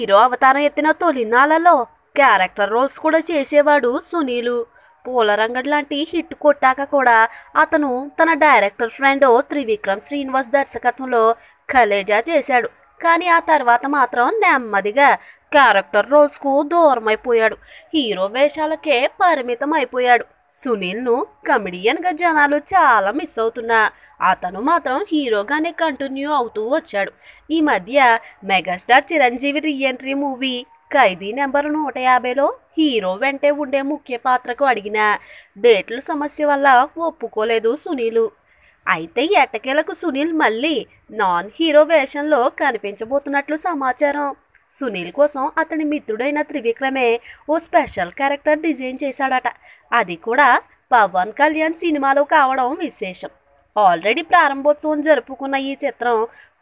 Hero అవతారం ఎత్తిన తొలినాళ్లలో character roles కూడా చేసేవాడు సునీల్. పూలరంగడ్ లాంటి హిట్ కొట్టాక కూడా అతను తన డైరెక్టర్ ఫ్రెండ్ త్రివిక్రమ్ శ్రీనివాస్ దర్శకత్వంలో కలేజా చేశాడు. కానీ ఆ తర్వాత మాత్రం నెమ్మదిగా క్యారెక్టర్ రోల్స్కు దూరమైపోయాడు. హీరో వేషాలకే పరిమితం అయిపోయాడు. సునీల్ను కమెడియన్గా జనాలు చాలా మిస్ అవుతున్నా అతను మాత్రం హీరోగానే కంటిన్యూ అవుతూ వచ్చాడు. ఈ మధ్య మెగాస్టార్ చిరంజీవి రీఎంట్రీ మూవీ ఖైదీ నెంబర్ 150లో హీరో వెంటే ఉండే ముఖ్య పాత్రకు అడిగిన డేట్ల సమస్య వల్ల ఒప్పుకోలేదు సునీల్. అయితే ఎట్టకేలకు సునీల్ మళ్ళీ నాన్ హీరో వేషంలో కనిపించబోతున్నట్లు సమాచారం. సునీల్ కోసం అతని మిత్రుడైన త్రివిక్రమే ఓ స్పెషల్ క్యారెక్టర్ డిజైన్ చేశాడట. అది కూడా పవన్ కళ్యాణ్ సినిమాలో కావడం విశేషం. ఆల్రెడీ ప్రారంభోత్సవం జరుపుకున్న ఈ చిత్రం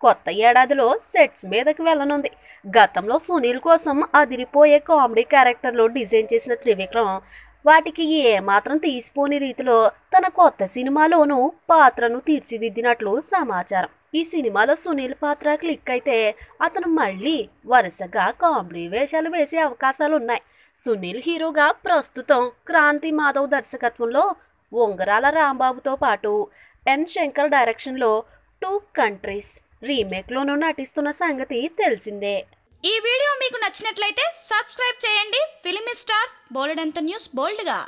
కొత్త ఏడాదిలో సెట్స్ మీదకి వెళ్ళనుంది. గతంలో సునీల్ కోసం అదిరిపోయే కామెడీ క్యారెక్టర్లు డిజైన్ చేసిన త్రివిక్రమ్ వాటికి ఏమాత్రం తీసిపోని రీతిలో తన కొత్త సినిమాలోనూ పాత్రను తీర్చిదిద్దినట్లు సమాచారం. ఈ సినిమాలో సునీల్ పాత్ర క్లిక్ అయితే అతను మళ్ళీ వరుసగా కామెడీ వేషాలు వేసే అవకాశాలున్నాయి. సునీల్ హీరోగా ప్రస్తుతం క్రాంతి మాధవ్ దర్శకత్వంలో ఉంగరాల రాంబాబుతో పాటు ఎన్ శంకర్ డైరెక్షన్లో 2 కంట్రీస్ రీమేక్లోనూ నటిస్తున్న సంగతి తెలిసిందే. ఈ వీడియో మీకు నచ్చినట్లయితే సబ్స్క్రైబ్ చేయండి. ఫిలిమి స్టార్స్ బోల్డెంత న్యూస్ బోల్డ్గా.